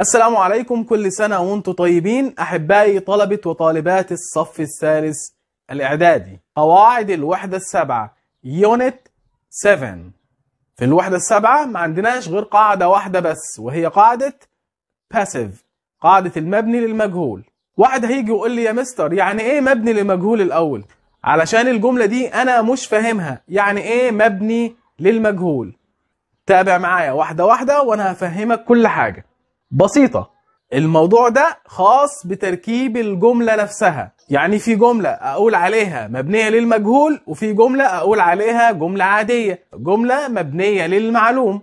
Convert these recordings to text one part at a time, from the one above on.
السلام عليكم، كل سنة وانتم طيبين أحبائي طلبة وطالبات الصف الثالث الإعدادي. قواعد الوحدة السبعة يونت 7. في الوحدة السبعة ما عندناش غير قاعدة واحدة بس، وهي قاعدة passive، قاعدة المبني للمجهول. واحد هيجي يقول لي يا مستر يعني ايه مبني للمجهول الأول؟ علشان الجملة دي أنا مش فاهمها، يعني ايه مبني للمجهول؟ تابع معايا واحدة واحدة وأنا هفهمك كل حاجة. بسيطة، الموضوع ده خاص بتركيب الجملة نفسها. يعني في جملة أقول عليها مبنية للمجهول، وفي جملة أقول عليها جملة عادية، جملة مبنية للمعلوم.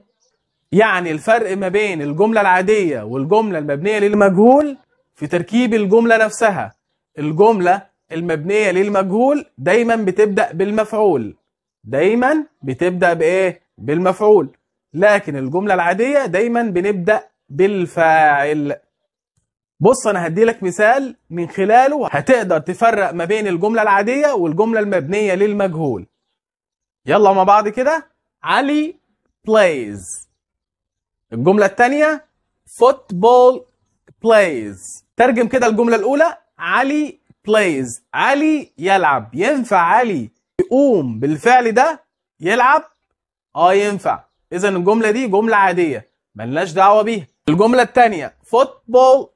يعني الفرق ما بين الجملة العادية والجملة المبنية للمجهول في تركيب الجملة نفسها. الجملة المبنية للمجهول دايما بتبدأ بالمفعول، دايما بتبدأ بإيه؟ بالمفعول. لكن الجملة العادية دايما بنبدأ بالفاعل. بص انا هديلك مثال من خلاله هتقدر تفرق ما بين الجملة العادية والجملة المبنية للمجهول. يلا مع بعض كده. علي plays. الجملة الثانية football plays. ترجم كده الجملة الأولى علي plays، علي يلعب. ينفع علي يقوم بالفعل ده يلعب؟ ينفع. إذا الجملة دي جملة عادية ملناش دعوة بيها. الجملة الثانية football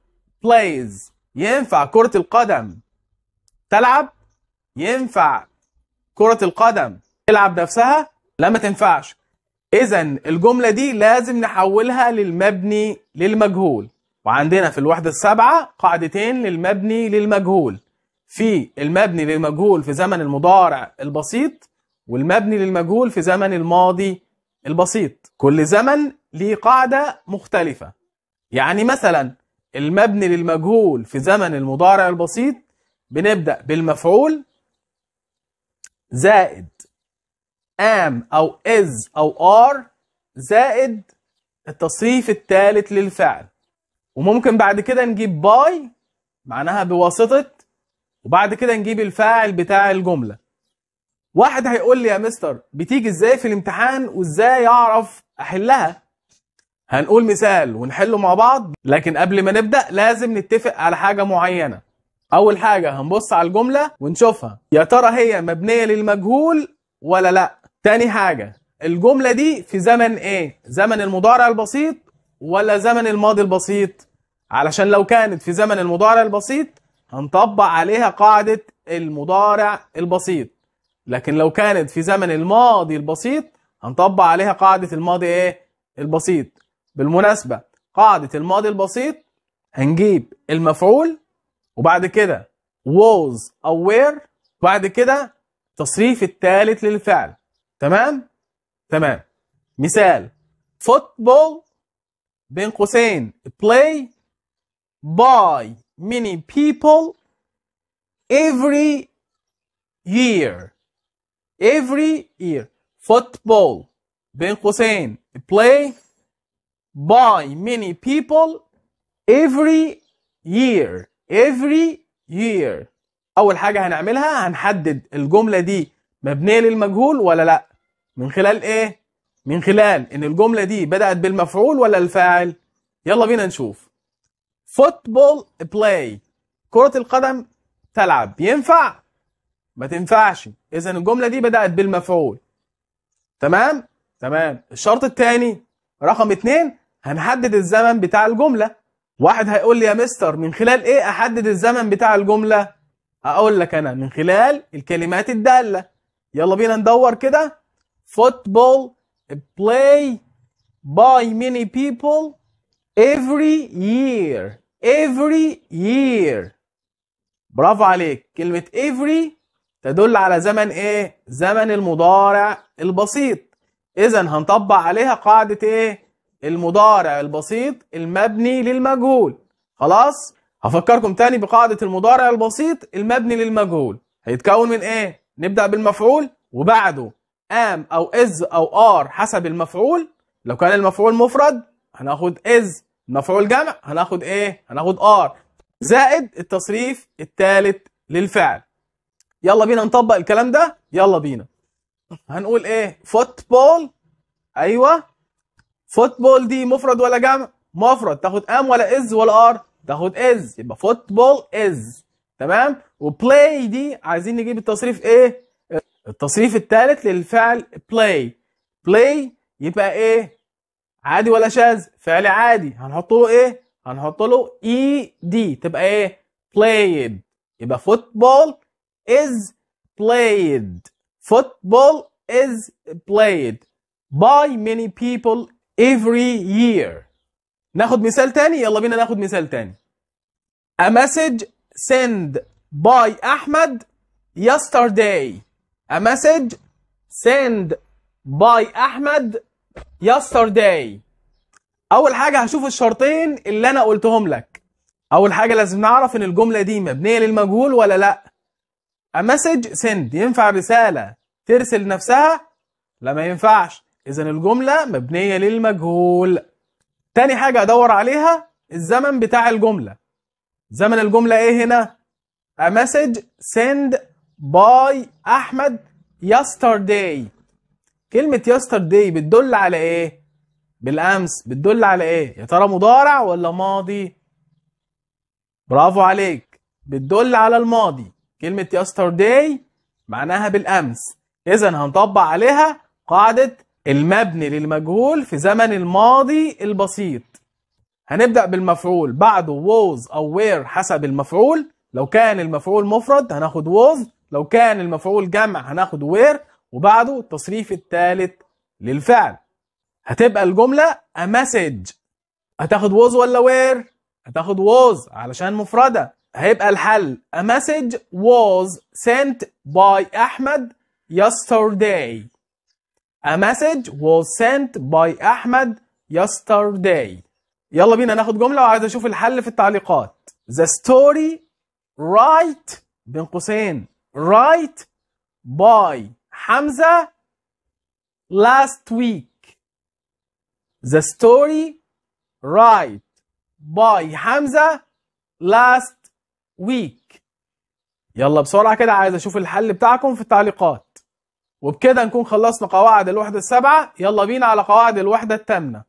plays، ينفع كرة القدم تلعب؟ ينفع كرة القدم تلعب نفسها؟ لا، ما تنفعش. إذا الجملة دي لازم نحولها للمبني للمجهول. وعندنا في الوحدة السابعة قاعدتين للمبني للمجهول. في المبني للمجهول في زمن المضارع البسيط، والمبني للمجهول في زمن الماضي البسيط. كل زمن ليه قاعدة مختلفة. يعني مثلا المبني للمجهول في زمن المضارع البسيط بنبدأ بالمفعول زائد am أو is أو are زائد التصريف الثالث للفعل، وممكن بعد كده نجيب by معناها بواسطة، وبعد كده نجيب الفاعل بتاع الجملة. واحد هيقول لي يا مستر بتيجي ازاي في الامتحان وازاي اعرف احلها؟ هنقول مثال ونحله مع بعض، لكن قبل ما نبدأ لازم نتفق على حاجة معينة. أول حاجة هنبص على الجملة ونشوفها يا ترى هي مبنية للمجهول ولا لأ. تاني حاجة، الجملة دي في زمن إيه؟ زمن المضارع البسيط ولا زمن الماضي البسيط؟ علشان لو كانت في زمن المضارع البسيط هنطبق عليها قاعدة المضارع البسيط، لكن لو كانت في زمن الماضي البسيط هنطبق عليها قاعدة الماضي إيه؟ البسيط. بالمناسبة قاعدة الماضي البسيط هنجيب المفعول وبعد كده was أو were وبعد كده تصريف الثالث للفعل. تمام؟ تمام. مثال football بين قوسين play by many people every year. every year. football بين قوسين play by many people every year. every year. أول حاجة هنعملها هنحدد الجملة دي مبنية للمجهول ولا لأ. من خلال إيه؟ من خلال إن الجملة دي بدأت بالمفعول ولا الفاعل. يلا بينا نشوف. football play، كرة القدم تلعب. ينفع؟ ما تنفعش. إذا الجملة دي بدأت بالمفعول. تمام؟ تمام. الشرط الثاني رقم 2 هنحدد الزمن بتاع الجملة. واحد هيقول لي يا مستر من خلال ايه احدد الزمن بتاع الجملة؟ اقول لك انا من خلال الكلمات الدالة. يلا بينا ندور كده. football play by many people every year. every year. برافو عليك. كلمة every تدل على زمن ايه؟ زمن المضارع البسيط. اذا هنطبق عليها قاعدة ايه؟ المضارع البسيط المبني للمجهول. خلاص؟ هفكركم تاني بقاعدة المضارع البسيط المبني للمجهول. هيتكون من ايه؟ نبدأ بالمفعول وبعده am أو is أو are حسب المفعول. لو كان المفعول مفرد هناخد is، المفعول جمع هناخد ايه؟ هناخد are زائد التصريف الثالث للفعل. يلا بينا نطبق الكلام ده. يلا بينا. هنقول ايه؟ football. ايوه. فوتبول دي مفرد ولا جمع؟ مفرد تاخد ام ولا از ولا ار؟ تاخد از، يبقى فوتبول از. تمام. وبلاي دي عايزين نجيب التصريف ايه؟ التصريف الثالث للفعل بلاي. بلاي يبقى ايه؟ عادي ولا شاذ؟ فعل عادي، هنحط له ايه؟ هنحط له اي دي، تبقى ايه؟ played. يبقى football is played. football is played by many people every year. ناخد مثال تاني، يلا بينا ناخد مثال تاني. A message sent by أحمد yesterday. A message sent by أحمد yesterday. أول حاجة هشوف الشرطين اللي أنا قلتهم لك. أول حاجة لازم نعرف إن الجملة دي مبنية للمجهول ولا لأ. A message send ينفع رسالة ترسل نفسها؟ لا ما ينفعش، إذا الجملة مبنية للمجهول. تاني حاجة أدور عليها الزمن بتاع الجملة. زمن الجملة إيه هنا؟ A message sent by أحمد yesterday. كلمة yesterday بتدل على إيه؟ بالأمس. بتدل على إيه؟ يا ترى مضارع ولا ماضي؟ برافو عليك، بتدل على الماضي. كلمة yesterday معناها بالأمس، إذا هنطبق عليها قاعدة المبني للمجهول في زمن الماضي البسيط. هنبدأ بالمفعول، بعده was أو were حسب المفعول. لو كان المفعول مفرد هناخد was، لو كان المفعول جمع هناخد were، وبعده التصريف الثالث للفعل. هتبقى الجملة a message. هتاخد was ولا were؟ هتاخد was علشان مفردة. هيبقى الحل a message was sent by أحمد yesterday. A message was sent by أحمد yesterday. يلا بينا ناخد جملة وعايز أشوف الحل في التعليقات. The story write بين قوسين write by حمزة last week. The story write by حمزة last week. يلا بسرعة كده عايز أشوف الحل بتاعكم في التعليقات. وبكده نكون خلصنا قواعد الوحدة السبعة. يلا بينا على قواعد الوحدة الثامنة.